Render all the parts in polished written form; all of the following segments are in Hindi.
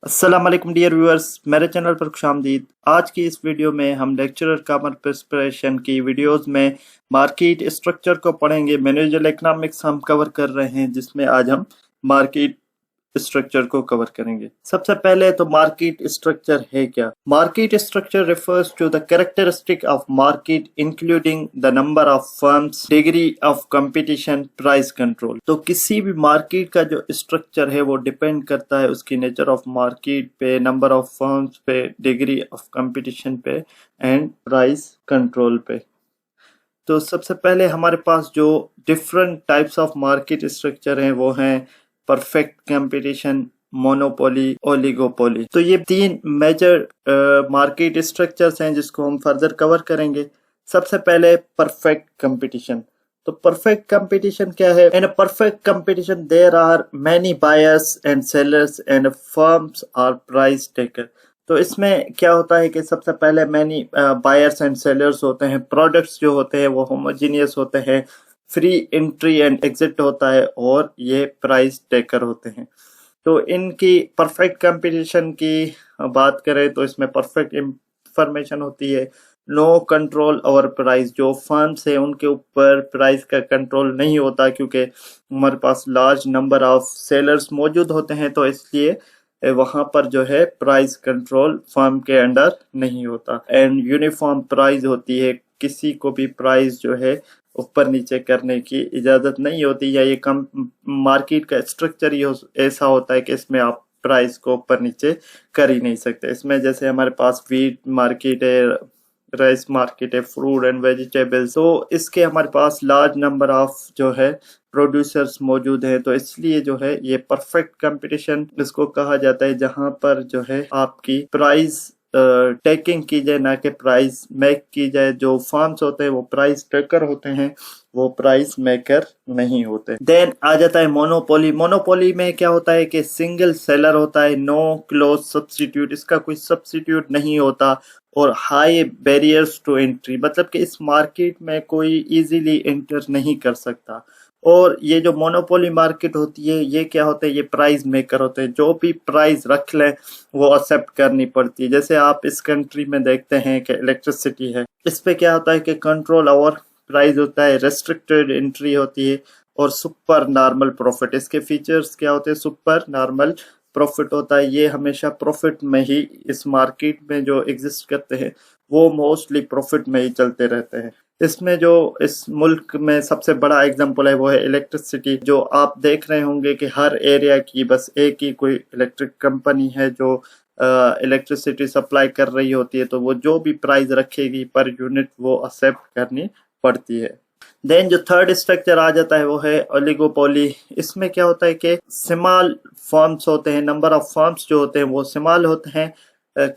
अस्सलाम वालेकुम डियर व्यूअर्स, मेरे चैनल पर खुशामदीद। आज की इस वीडियो में हम लेक्चरर कमर प्रिपरेशन की वीडियोस में मार्केट स्ट्रक्चर को पढ़ेंगे। मैनेजरल इकोनॉमिक्स हम कवर कर रहे हैं, जिसमें आज हम मार्केट स्ट्रक्चर को कवर करेंगे। सबसे पहले तो मार्केट स्ट्रक्चर है क्या? Market structure refers to the characteristic of market including the number of firms, degree of competition, price control. तो किसी भी मार्केट का जो स्ट्रक्चर है वो डिपेंड करता है उसकी नेचर ऑफ मार्केट पे, नंबर ऑफ फर्म्स पे, डिग्री ऑफ कंपटीशन पे एंड प्राइस कंट्रोल पे। तो सबसे पहले हमारे पास जो different types of market structure हैं वो हैं परफेक्ट कंपटीशन, मोनोपोली, ओलिगोपोली। तो ये तीन मेजर मार्केट स्ट्रक्चर्स हैं जिसको हम फर्दर कवर करेंगे। सबसे पहले परफेक्ट कंपटीशन। तो परफेक्ट कंपटीशन क्या है? In a perfect competition there are many buyers and sellers and firms are price taker. तो इसमें क्या होता है कि सबसे पहले मैनी बायर्स एंड सेलर्स होते हैं, प्रोडक्ट्स जो होते हैं वो होमोजीनियस होते हैं, फ्री एंट्री एंड एग्जिट होता है और ये प्राइस टेकर होते हैं। तो इनकी परफेक्ट कंपटीशन की बात करें तो इसमें परफेक्ट इंफॉर्मेशन होती है, नो कंट्रोल ओवर प्राइस। जो फर्म्स है उनके ऊपर प्राइस का कंट्रोल नहीं होता, क्योंकि हमारे पास लार्ज नंबर ऑफ सेलर्स मौजूद होते हैं, तो इसलिए वहां पर जो है प्राइस कंट्रोल फर्म के अंडर नहीं होता। एंड यूनिफॉर्म प्राइस होती है, किसी को भी प्राइस जो है ऊपर नीचे करने की इजाजत नहीं होती, या ये कम मार्केट का स्ट्रक्चर ही ऐसा होता है कि इसमें आप प्राइस को ऊपर नीचे कर ही नहीं सकते। इसमें जैसे हमारे पास वीट मार्केट है, राइस मार्केट है, फ्रूट एंड वेजिटेबल्स, तो इसके हमारे पास लार्ज नंबर ऑफ जो है प्रोड्यूसर्स मौजूद हैं, तो इसलिए जो है ये परफेक्ट कंपटीशन इसको कहा जाता है, जहां पर जो है आपकी प्राइस टेकिंग की जाए, ना कि प्राइस मेक की जाए। जो फार्म्स होते हैं वो प्राइस टेकर होते हैं, वो प्राइस मेकर नहीं होते। देन आ जाता है मोनोपोली। मोनोपोली में क्या होता है कि सिंगल सेलर होता है, नो क्लोज सब्स्टिट्यूट, इसका कोई सब्स्टिट्यूट नहीं होता, और हाई बैरियर्स टू एंट्री, मतलब कि इस मार्केट में कोई इजीली एंटर नहीं कर सकता। और ये जो मोनोपोली मार्केट होती है ये क्या होता है? ये प्राइस मेकर होते हैं, जो भी प्राइस रख लें वो एक्सेप्ट करनी पड़ती है। जैसे आप इस कंट्री में देखते हैं कि इलेक्ट्रिसिटी है, इस पे क्या होता है कि कंट्रोल ओवर प्राइस होता है, रेस्ट्रिक्टेड एंट्री होती है और सुपर नॉर्मल प्रॉफिट। इसके फीचर्स क्या होते हैं? सुपर नॉर्मल प्रॉफिट होता है, ये हमेशा प्रॉफिट में ही, इस मार्केट में जो एग्जिस्ट करते हैं वो मोस्टली प्रॉफिट में ही चलते रहते हैं। इसमें जो इस मुल्क में सबसे बड़ा एग्जांपल है वो है इलेक्ट्रिसिटी। जो आप देख रहे होंगे कि हर एरिया की बस एक ही कोई इलेक्ट्रिक कंपनी है जो इलेक्ट्रिसिटी सप्लाई कर रही होती है, तो वो जो भी प्राइस रखेगी पर यूनिट वो एक्सेप्ट करनी पड़ती है। देन जो थर्ड स्ट्रक्चर आ जाता है वो है ओलिगोपोली। इसमें क्या होता है कि स्मॉल फर्म्स होते हैं, नंबर ऑफ फर्म्स जो होते हैं वो स्मॉल होते हैं,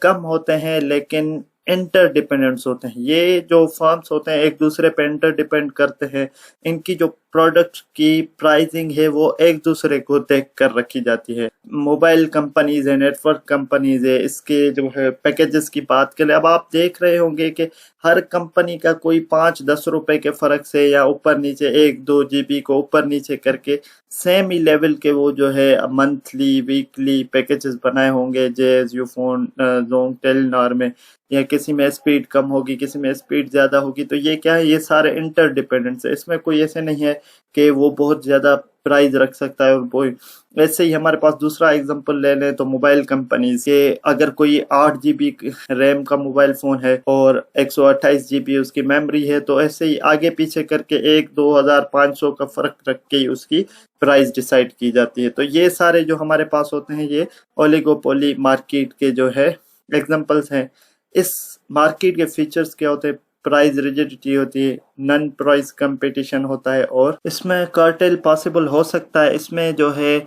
कम होते हैं, लेकिन इंटर डिपेंडेंट्स होते हैं। ये जो फर्म्स होते हैं एक दूसरे पे इंटर डिपेंड करते हैं, इनकी जो प्रोडक्ट की प्राइसिंग है वो एक दूसरे को देख कर रखी जाती है। मोबाइल कंपनीज है, नेटवर्क कंपनीज है, इसके जो है पैकेजेस की बात करें, अब आप देख रहे होंगे कि हर कंपनी का कोई 5-10 रुपए के फर्क से या ऊपर नीचे 1-2 GB को ऊपर नीचे करके सेम ही लेवल के वो जो है मंथली वीकली पैकेजेस बनाए होंगे, जेज, यूफोन, जोंग, टेलीनॉर में, या किसी में स्पीड कम होगी, किसी में स्पीड ज्यादा होगी। तो ये क्या है? ये सारे इंटर डिपेंडेंट्स है, इसमें कोई ऐसे नहीं है कि वो बहुत ज्यादा प्राइस रख सकता है और कोई। ऐसे ही हमारे पास दूसरा एग्जांपल ले लें तो मोबाइल कंपनीज के, अगर कोई 8 GB रैम का मोबाइल फोन है और 128 GB उसकी मेमोरी है, तो ऐसे ही आगे पीछे करके 1-2 हज़ार 500 का फर्क रख के ही उसकी प्राइस डिसाइड की जाती है। तो ये सारे जो हमारे पास होते हैं ये ओलिगोपोली मार्केट के जो है एग्जांपल्स हैं। इस मार्केट के फीचर्स क्या होते हैं? प्राइस रिजिडिटी होती है, नन प्राइस कंपटीशन होता है, और इसमें कार्टेल पॉसिबल हो सकता है। इसमें जो है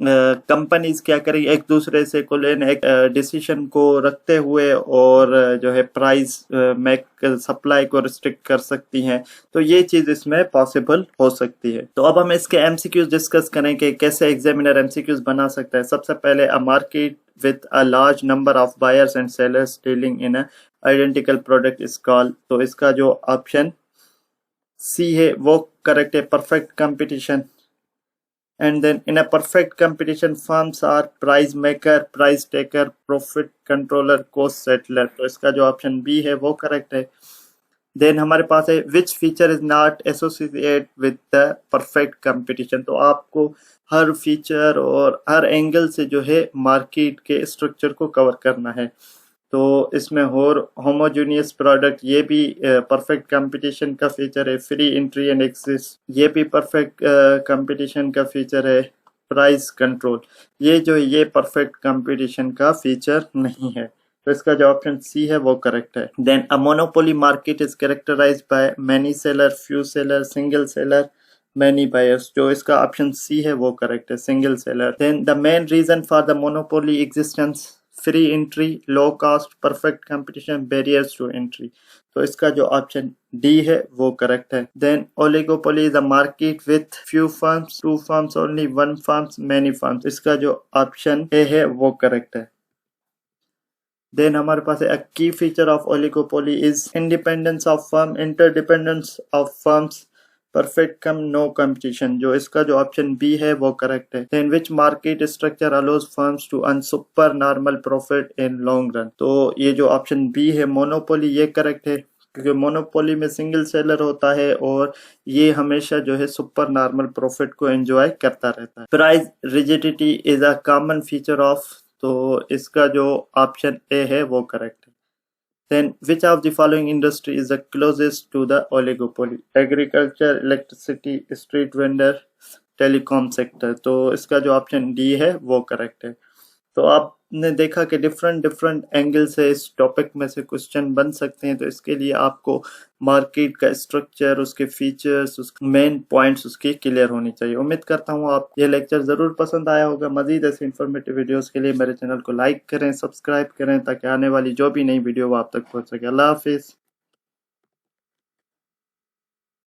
कंपनीज क्या करेंगी, एक दूसरे से को लेने एक डिसीजन को रखते हुए और जो है प्राइस मेक सप्लाई को रिस्ट्रिक्ट कर सकती हैं। तो ये चीज इसमें पॉसिबल हो सकती है। तो अब हम इसके एमसीक्यूज डिस्कस करें कि कैसे एग्जामिनर एमसीक्यूज बना सकता है। सबसे पहले, a market with a large number of buyers and sellers dealing in a identical product is called। तो इसका जो ऑप्शन सी है वो करेक्ट है, perfect competition. And then in a perfect competition, firms are price maker, price taker, profit controller, cost settler. तो इसका जो ऑप्शन बी है वो करेक्ट है। देन हमारे पास है which feature is not associate with the perfect competition. तो आपको हर फीचर और हर एंगल से जो है मार्केट के स्ट्रक्चर को कवर करना है। तो इसमें होमोजेनियस प्रोडक्ट ये भी परफेक्ट कंपटीशन का फीचर है। फ्री एंट्री एंड एक्सेस ये भी परफेक्ट कंपटीशन का फीचर है। प्राइस कंट्रोल ये जो ये परफेक्ट कंपटीशन का फीचर नहीं है। तो इसका जो ऑप्शन सी है वो करेक्ट है। Then a monopoly market is characterized by many seller, few seller, single seller, many buyers. जो इसका ऑप्शन सी है वो करेक्ट है, single seller. Then the main reason for the monopoly existence, free entry, low cost, perfect competition, barriers to entry. तो इसका जो ऑप्शन डी है वो करेक्ट है। Then oligopoly is a market with few firms, two firms only, one firms, many firms. इसका जो ऑप्शन ए है वो करेक्ट है। देन हमारे पास है की feature of oligopoly is independence of firm, interdependence of firms, perfect cum no competition. जो इसका जो ऑप्शन बी है वो करेक्ट है। Then which market structure allows firms to earn super normal profit in long run. तो ये जो ऑप्शन बी है मोनोपोली ये करेक्ट है, क्योंकि मोनोपोली में सिंगल सेलर होता है और ये हमेशा जो है सुपर नॉर्मल प्रॉफिट को एंजॉय करता रहता है। Price rigidity is a common feature of. तो इसका जो ऑप्शन ए है वो करेक्ट है। Then which of the following industry is the closest to the oligopoly? Agriculture, electricity, street vendor, telecom sector। तो इसका जो ऑप्शन डी है वो करेक्ट है। तो आपने देखा कि डिफरेंट एंगल से इस टॉपिक में से क्वेश्चन बन सकते हैं। तो इसके लिए आपको मार्केट का स्ट्रक्चर, उसके फीचर्स, उसके मेन पॉइंट्स उसकी क्लियर होनी चाहिए। उम्मीद करता हूँ आप ये लेक्चर ज़रूर पसंद आया होगा। मजीद ऐसे इन्फॉर्मेटिव वीडियोस के लिए मेरे चैनल को लाइक करें, सब्सक्राइब करें, ताकि आने वाली जो भी नई वीडियो वो आप तक पहुँच सके। अल्लाह हाफिज़।